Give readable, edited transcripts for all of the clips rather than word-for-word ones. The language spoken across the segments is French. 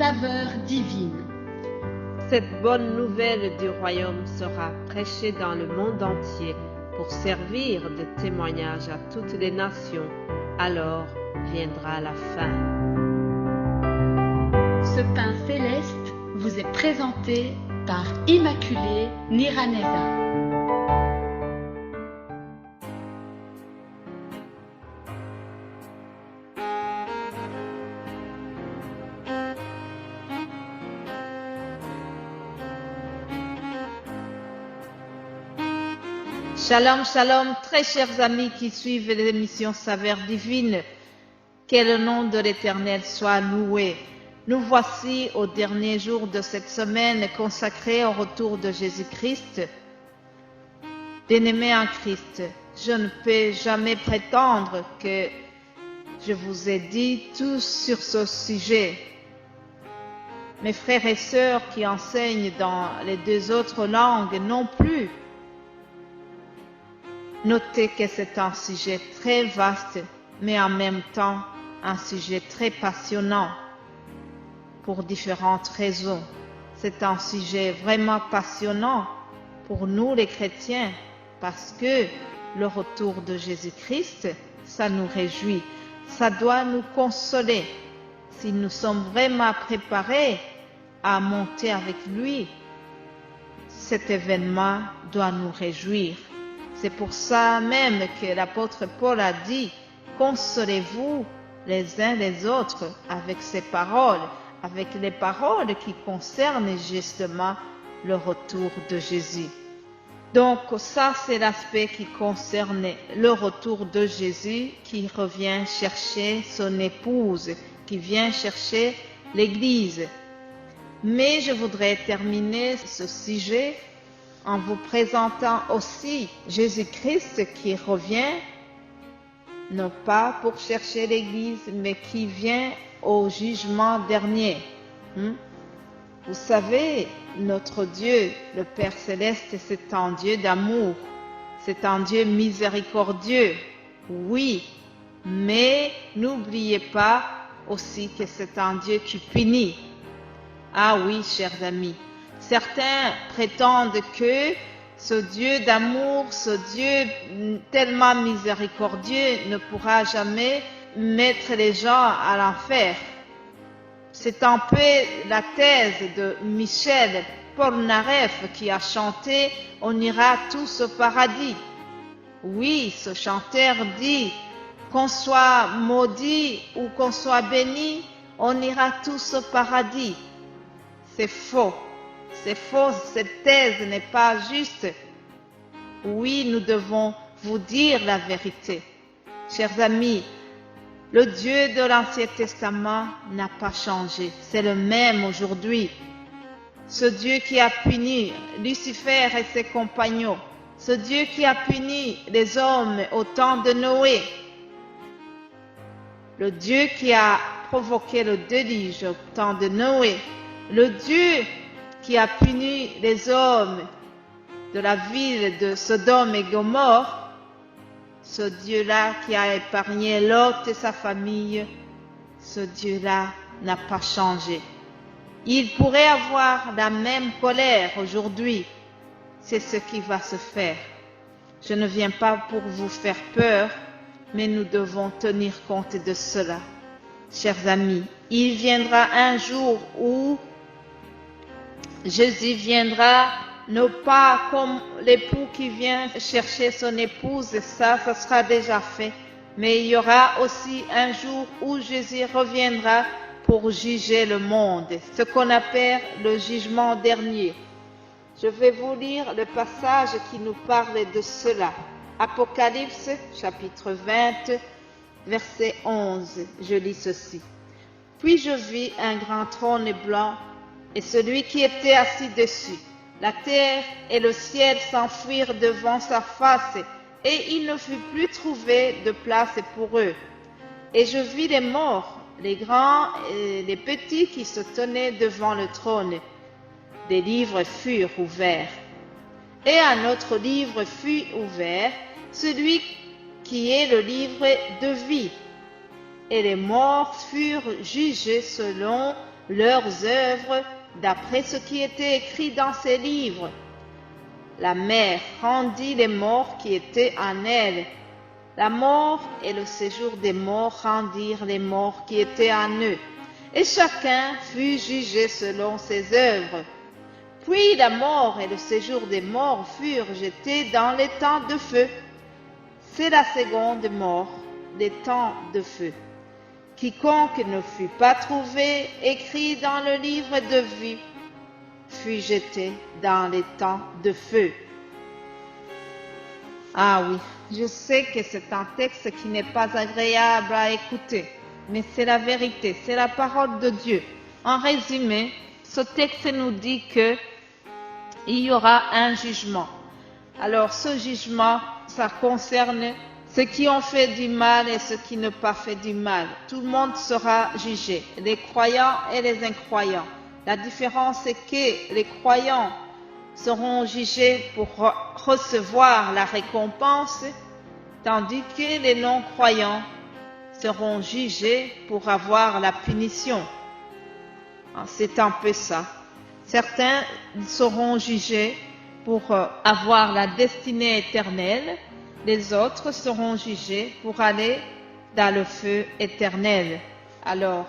saveur divine. Cette bonne nouvelle du royaume sera prêchée dans le monde entier pour servir de témoignage à toutes les nations. Alors viendra la fin. Ce pain céleste vous est présenté par Immaculée Niraneza. Shalom, shalom, très chers amis qui suivent l'émission Saveur Divine. Que le nom de l'Éternel soit loué. Nous voici au dernier jour de cette semaine consacrée au retour de Jésus-Christ. Bien-aimés en Christ, je ne peux jamais prétendre que je vous ai dit tout sur ce sujet. Mes frères et sœurs qui enseignent dans les deux autres langues non plus. Notez que c'est un sujet très vaste, mais en même temps un sujet très passionnant pour différentes raisons. C'est un sujet vraiment passionnant pour nous les chrétiens parce que le retour de Jésus-Christ, ça nous réjouit, ça doit nous consoler. Si nous sommes vraiment préparés à monter avec lui, cet événement doit nous réjouir. C'est pour ça même que l'apôtre Paul a dit « Consolez-vous les uns les autres avec ces paroles, avec les paroles qui concernent justement le retour de Jésus. » Donc ça, c'est l'aspect qui concerne le retour de Jésus qui revient chercher son épouse, qui vient chercher l'Église. Mais je voudrais terminer ce sujet en vous présentant aussi Jésus-Christ qui revient, non pas pour chercher l'Église, mais qui vient au jugement dernier. Vous savez, notre Dieu, le Père Céleste, c'est un Dieu d'amour, c'est un Dieu miséricordieux, oui, mais n'oubliez pas aussi que c'est un Dieu qui punit. Ah oui, chers amis. Certains prétendent que ce Dieu d'amour, ce Dieu tellement miséricordieux ne pourra jamais mettre les gens à l'enfer. C'est un peu la thèse de Michel Polnareff qui a chanté « On ira tous au paradis ». Oui, ce chanteur dit « Qu'on soit maudit ou qu'on soit béni, on ira tous au paradis ». C'est faux. C'est faux, cette thèse n'est pas juste. Oui, nous devons vous dire la vérité. Chers amis, le Dieu de l'Ancien Testament n'a pas changé. C'est le même aujourd'hui. Ce Dieu qui a puni Lucifer et ses compagnons. Ce Dieu qui a puni les hommes au temps de Noé. Le Dieu qui a provoqué le déluge au temps de Noé. Le Dieu qui a puni les hommes de la ville de Sodome et Gomorrhe, ce Dieu-là qui a épargné Lot et sa famille, ce Dieu-là n'a pas changé. Il pourrait avoir la même colère aujourd'hui. C'est ce qui va se faire. Je ne viens pas pour vous faire peur, mais nous devons tenir compte de cela. Chers amis, il viendra un jour où Jésus viendra, non pas comme l'époux qui vient chercher son épouse, ça sera déjà fait, mais il y aura aussi un jour où Jésus reviendra pour juger le monde, ce qu'on appelle le jugement dernier. Je vais vous lire le passage qui nous parle de cela. Apocalypse, chapitre 20, verset 11. Je lis ceci. « Puis je vis un grand trône blanc, et celui qui était assis dessus. La terre et le ciel s'enfuirent devant sa face, et il ne fut plus trouvé de place pour eux. Et je vis les morts, les grands et les petits qui se tenaient devant le trône. Des livres furent ouverts. Et un autre livre fut ouvert, celui qui est le livre de vie. Et les morts furent jugés selon leurs œuvres d'après ce qui était écrit dans ces livres. La mer rendit les morts qui étaient en elle. La mort et le séjour des morts rendirent les morts qui étaient en eux. Et chacun fut jugé selon ses œuvres. Puis la mort et le séjour des morts furent jetés dans les temps de feu. C'est la seconde mort, les temps de feu. Quiconque ne fut pas trouvé écrit dans le livre de vie fut jeté dans les temps de feu. Ah oui, je sais que c'est un texte qui n'est pas agréable à écouter, mais c'est la vérité, c'est la parole de Dieu. En résumé, ce texte nous dit que il y aura un jugement. Alors ce jugement, ça concerne ceux qui ont fait du mal et ceux qui n'ont pas fait du mal. Tout le monde sera jugé, les croyants et les incroyants. La différence est que les croyants seront jugés pour recevoir la récompense, tandis que les non-croyants seront jugés pour avoir la punition. C'est un peu ça. Certains seront jugés pour avoir la destinée éternelle, les autres seront jugés pour aller dans le feu éternel. Alors,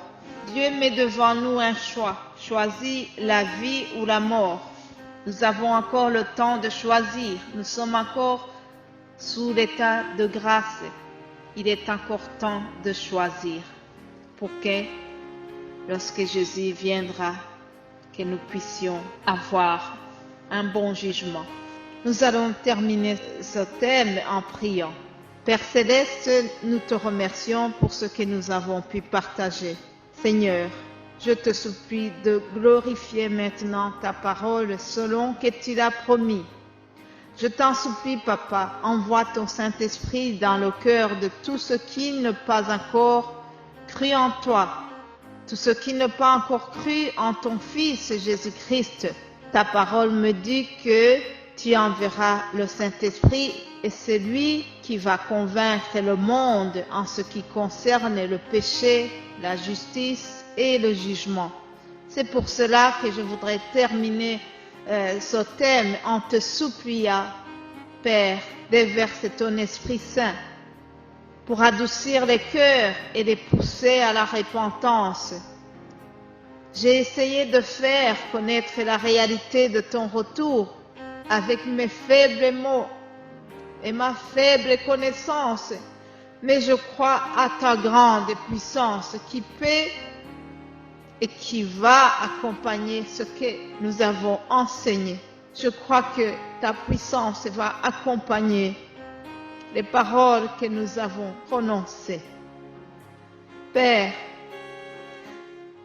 Dieu met devant nous un choix, choisit la vie ou la mort. Nous avons encore le temps de choisir, nous sommes encore sous l'état de grâce. Il est encore temps de choisir pour que, lorsque Jésus viendra, que nous puissions avoir un bon jugement. Nous allons terminer ce thème en priant. Père Céleste, nous te remercions pour ce que nous avons pu partager. Seigneur, je te supplie de glorifier maintenant ta parole selon que tu l'as promis. Je t'en supplie, Papa, envoie ton Saint-Esprit dans le cœur de tous ceux qui n'ont pas encore cru en toi, tous ceux qui n'ont pas encore cru en ton Fils Jésus-Christ. Ta parole me dit que tu enverras le Saint-Esprit et c'est lui qui va convaincre le monde en ce qui concerne le péché, la justice et le jugement. C'est pour cela que je voudrais terminer ce thème en te suppliant, Père, déverse ton Esprit Saint pour adoucir les cœurs et les pousser à la repentance. J'ai essayé de faire connaître la réalité de ton retour avec mes faibles mots et ma faible connaissance, mais je crois à ta grande puissance qui peut et qui va accompagner ce que nous avons enseigné. Je crois que ta puissance va accompagner les paroles que nous avons prononcées. Père,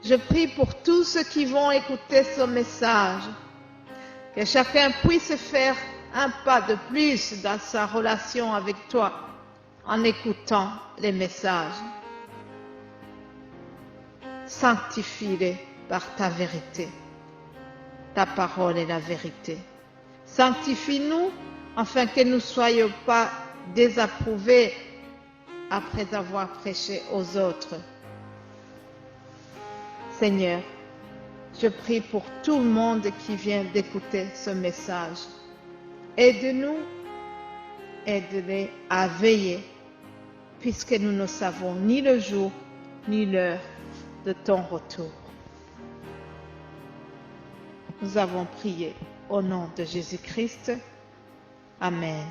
je prie pour tous ceux qui vont écouter ce message, que chacun puisse faire un pas de plus dans sa relation avec toi en écoutant les messages. Sanctifie-les par ta vérité. Ta parole est la vérité. Sanctifie-nous afin que nous ne soyons pas désapprouvés après avoir prêché aux autres. Seigneur, je prie pour tout le monde qui vient d'écouter ce message. Aide-nous, aide-les à veiller, puisque nous ne savons ni le jour ni l'heure de ton retour. Nous avons prié au nom de Jésus-Christ. Amen.